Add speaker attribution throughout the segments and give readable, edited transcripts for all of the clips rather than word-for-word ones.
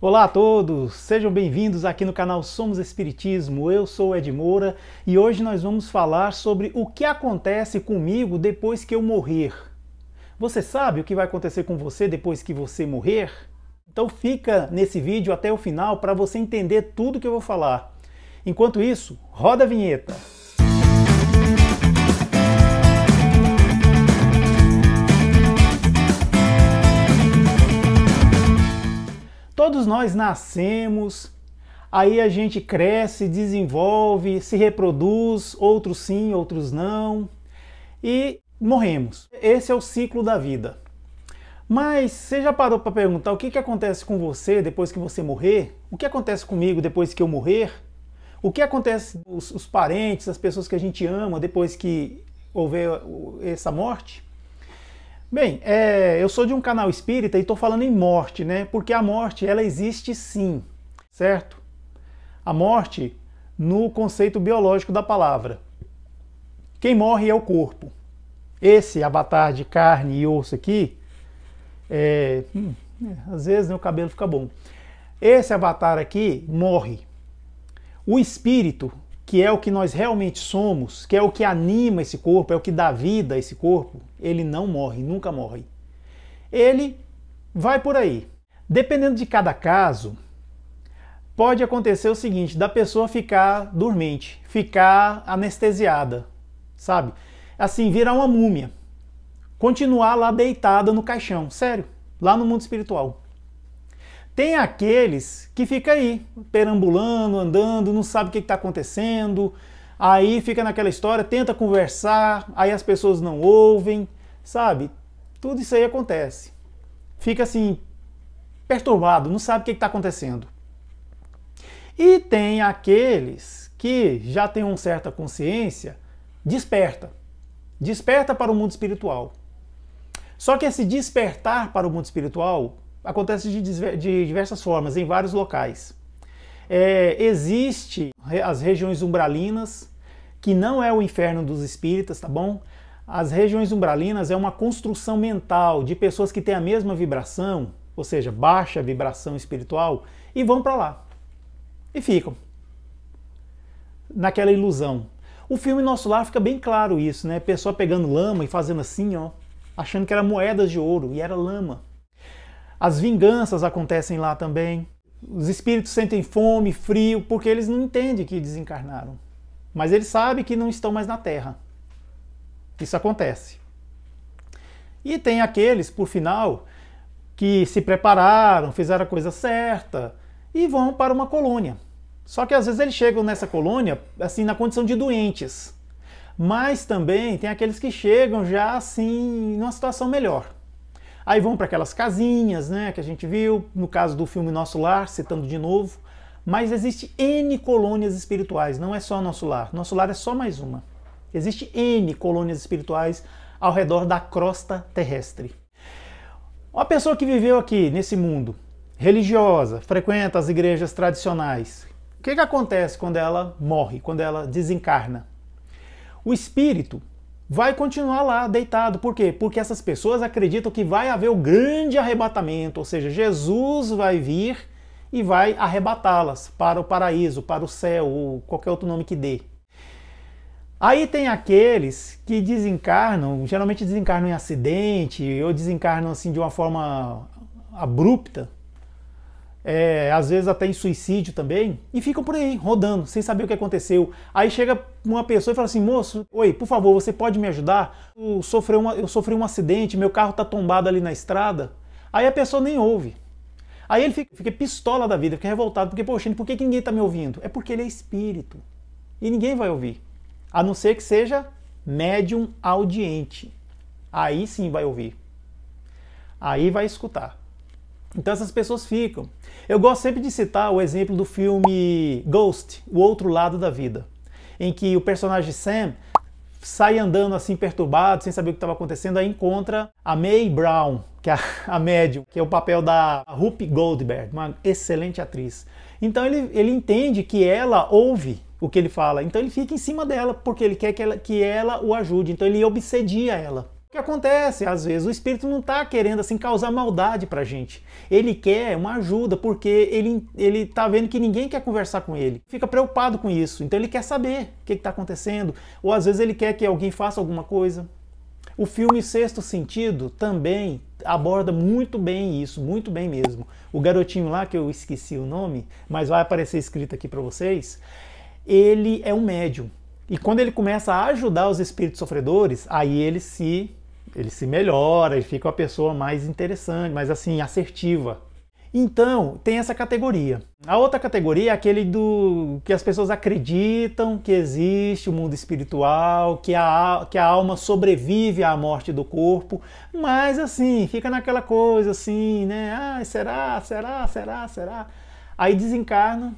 Speaker 1: Olá a todos, sejam bem-vindos aqui no canal Somos Espiritismo. Eu sou o Ed Moura e hoje nós vamos falar sobre o que acontece comigo depois que eu morrer. Você sabe o que vai acontecer com você depois que você morrer? Então fica nesse vídeo até o final para você entender tudo que eu vou falar. Enquanto isso, roda a vinheta. Todos nós nascemos, aí a gente cresce, desenvolve, se reproduz, outros sim, outros não, e morremos. Esse é o ciclo da vida. Mas você já parou para perguntar o que acontece com você depois que você morrer? O que acontece comigo depois que eu morrer? O que acontece com os parentes, as pessoas que a gente ama depois que houver essa morte? Bem, eu sou de um canal espírita e estou falando em morte, né? Porque a morte, ela existe sim, certo? A morte no conceito biológico da palavra. Quem morre é o corpo. Esse avatar de carne e osso aqui, às vezes o cabelo fica bom. Esse avatar aqui morre. O espírito, que é o que nós realmente somos, que é o que anima esse corpo, é o que dá vida a esse corpo, ele não morre, nunca morre. Ele vai por aí. Dependendo de cada caso, pode acontecer o seguinte, da pessoa ficar dormente, ficar anestesiada, sabe? Assim, virar uma múmia. Continuar lá deitada no caixão, sério, lá no mundo espiritual. Tem aqueles que ficam aí, perambulando, andando, não sabe o que está acontecendo, aí fica naquela história, tenta conversar, aí as pessoas não ouvem, sabe? Tudo isso aí acontece. Fica assim, perturbado, não sabe o que está acontecendo. E tem aqueles que já têm uma certa consciência, desperta para o mundo espiritual. Só que esse despertar para o mundo espiritual acontece de diversas formas, em vários locais. Existe as regiões umbralinas, que não é o inferno dos espíritas, tá bom? As regiões umbralinas é uma construção mental de pessoas que têm a mesma vibração, ou seja, baixa vibração espiritual, e vão para lá. E ficam naquela ilusão. O filme Nosso Lar fica bem claro isso, né? Pessoa pegando lama e fazendo assim, ó, achando que era moedas de ouro, e era lama. As vinganças acontecem lá também. Os espíritos sentem fome, frio, porque eles não entendem que desencarnaram. Mas eles sabem que não estão mais na Terra. Isso acontece. E tem aqueles, por final, que se prepararam, fizeram a coisa certa e vão para uma colônia. Só que às vezes eles chegam nessa colônia assim na condição de doentes. Mas também tem aqueles que chegam já assim numa situação melhor. Aí vão para aquelas casinhas, né, que a gente viu, no caso do filme Nosso Lar, citando de novo, mas existe N colônias espirituais, não é só Nosso Lar. Nosso Lar é só mais uma. Existe N colônias espirituais ao redor da crosta terrestre. Uma pessoa que viveu aqui, nesse mundo, religiosa, frequenta as igrejas tradicionais, o que acontece quando ela morre, quando ela desencarna? O espírito vai continuar lá deitado. Por quê? Porque essas pessoas acreditam que vai haver o grande arrebatamento, ou seja, Jesus vai vir e vai arrebatá-las para o paraíso, para o céu, ou qualquer outro nome que dê. Aí tem aqueles que desencarnam, geralmente desencarnam em acidente, ou desencarnam assim de uma forma abrupta, às vezes até em suicídio também, e ficam por aí, rodando, sem saber o que aconteceu. Aí chega uma pessoa e fala assim, moço, oi, por favor, você pode me ajudar? Eu sofri um acidente, meu carro está tombado ali na estrada. Aí a pessoa nem ouve. Aí ele fica pistola da vida, fica revoltado, porque, poxa, por que ninguém está me ouvindo? É porque ele é espírito, e ninguém vai ouvir, a não ser que seja médium audiente. Aí sim vai ouvir, aí vai escutar. Então essas pessoas ficam. Eu gosto sempre de citar o exemplo do filme Ghost, O Outro Lado da Vida, em que o personagem Sam sai andando assim perturbado, sem saber o que estava acontecendo, aí encontra a Mae Brown, que é a médium, que é o papel da Whoopi Goldberg, uma excelente atriz. Então ele entende que ela ouve o que ele fala, então ele fica em cima dela, porque ele quer que ela o ajude, então ele obsedia ela. que acontece? Às vezes o espírito não está querendo assim causar maldade pra gente. Ele quer uma ajuda porque ele tá vendo que ninguém quer conversar com ele. Fica preocupado com isso. Então ele quer saber o que está acontecendo. Ou às vezes ele quer que alguém faça alguma coisa. O filme Sexto Sentido também aborda muito bem isso, muito bem mesmo. O garotinho lá, que eu esqueci o nome, mas vai aparecer escrito aqui para vocês, ele é um médium. E quando ele começa a ajudar os espíritos sofredores, aí ele se melhora, ele fica uma pessoa mais interessante, mais assim, assertiva. Então, tem essa categoria. A outra categoria é aquele do que as pessoas acreditam que existe o mundo espiritual, que a alma sobrevive à morte do corpo, mas assim, fica naquela coisa assim, né? Ah, será? Aí desencarna,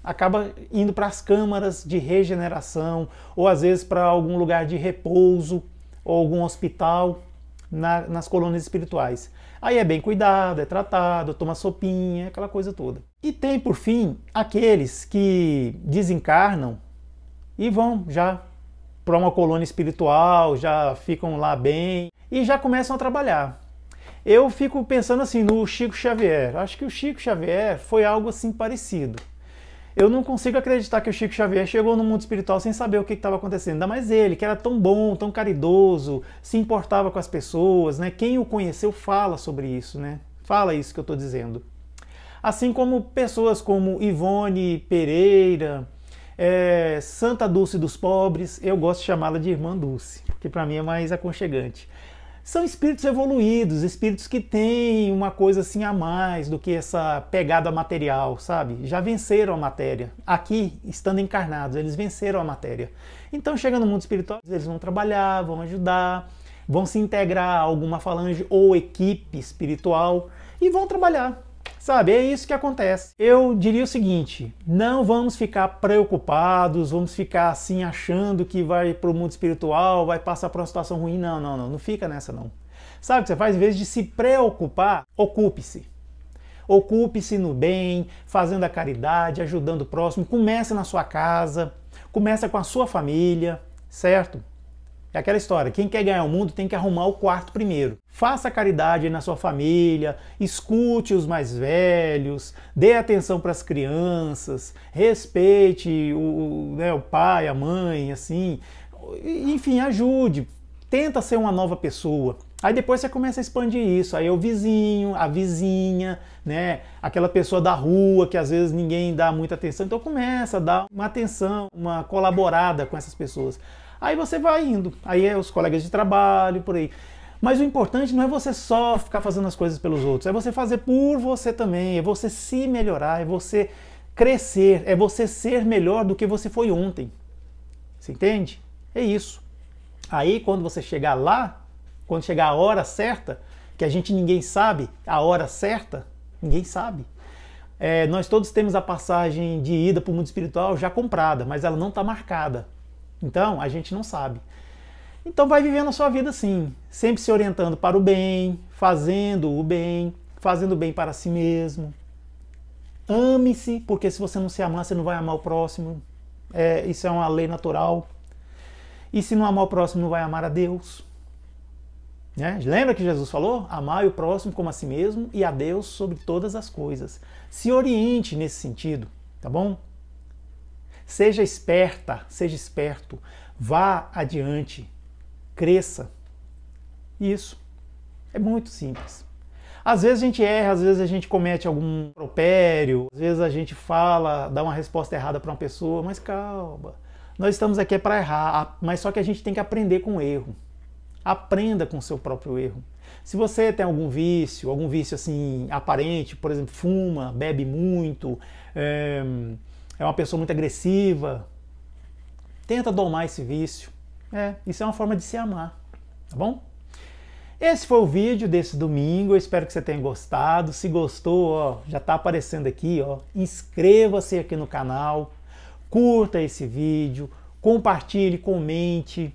Speaker 1: acaba indo para as câmaras de regeneração, ou às vezes para algum lugar de repouso, ou algum hospital nas colônias espirituais. Aí é bem cuidado, é tratado, toma sopinha, aquela coisa toda. E tem, por fim, aqueles que desencarnam e vão já para uma colônia espiritual, já ficam lá bem e já começam a trabalhar. Eu fico pensando assim no Chico Xavier. Acho que o Chico Xavier foi algo assim parecido. Eu não consigo acreditar que o Chico Xavier chegou no mundo espiritual sem saber o que estava acontecendo. Ainda mais ele, que era tão bom, tão caridoso, se importava com as pessoas, né? Quem o conheceu fala sobre isso, né? Fala isso que eu estou dizendo. Assim como pessoas como Ivone Pereira, Santa Dulce dos Pobres, eu gosto de chamá-la de Irmã Dulce, porque para mim é mais aconchegante. São espíritos evoluídos, espíritos que têm uma coisa assim a mais do que essa pegada material, sabe? Já venceram a matéria. Aqui, estando encarnados, eles venceram a matéria. Então, chega no mundo espiritual, eles vão trabalhar, vão ajudar, vão se integrar a alguma falange ou equipe espiritual e vão trabalhar. Sabe, é isso que acontece. Eu diria o seguinte, não vamos ficar preocupados, vamos ficar assim achando que vai para o mundo espiritual, vai passar por uma situação ruim. Não fica nessa não. Sabe o que você faz? Em vez de se preocupar, ocupe-se. Ocupe-se no bem, fazendo a caridade, ajudando o próximo. Comece na sua casa, comece com a sua família, certo? É aquela história, quem quer ganhar o mundo tem que arrumar o quarto primeiro. Faça caridade na sua família, escute os mais velhos, dê atenção para as crianças, respeite o pai, a mãe, assim, enfim, ajude, tenta ser uma nova pessoa. Aí depois você começa a expandir isso, aí é o vizinho, a vizinha, né? Aquela pessoa da rua que às vezes ninguém dá muita atenção, então começa a dar uma atenção, uma colaborada com essas pessoas. Aí você vai indo, aí é os colegas de trabalho, por aí. Mas o importante não é você só ficar fazendo as coisas pelos outros, é você fazer por você também, é você se melhorar, é você crescer, é você ser melhor do que você foi ontem. Você entende? É isso. Aí quando você chegar lá, quando chegar a hora certa, que ninguém sabe a hora certa, ninguém sabe. Nós todos temos a passagem de ida para o mundo espiritual já comprada, mas ela não está marcada. Então, a gente não sabe. Então vai vivendo a sua vida assim, sempre se orientando para o bem, fazendo o bem para si mesmo. Ame-se, porque se você não se amar, você não vai amar o próximo. Isso é uma lei natural. E se não amar o próximo, não vai amar a Deus. Né? Lembra que Jesus falou? Amai o próximo como a si mesmo e a Deus sobre todas as coisas. Se oriente nesse sentido, tá bom? Seja esperta, seja esperto, vá adiante, cresça. Isso. É muito simples. Às vezes a gente erra, às vezes a gente comete algum impropério, às vezes a gente fala, dá uma resposta errada para uma pessoa, mas calma. Nós estamos aqui para errar, mas só que a gente tem que aprender com o erro. Aprenda com o seu próprio erro. Se você tem algum vício assim aparente, por exemplo, fuma, bebe muito, é uma pessoa muito agressiva, tenta domar esse vício. Isso é uma forma de se amar, tá bom? Esse foi o vídeo desse domingo, eu espero que você tenha gostado. Se gostou, ó, já está aparecendo aqui, ó, inscreva-se aqui no canal, curta esse vídeo, compartilhe, comente,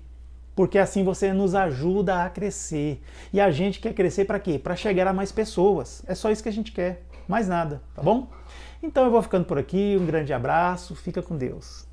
Speaker 1: porque assim você nos ajuda a crescer. E a gente quer crescer para quê? Para chegar a mais pessoas. É só isso que a gente quer, mais nada, tá bom? Então eu vou ficando por aqui, um grande abraço, fica com Deus.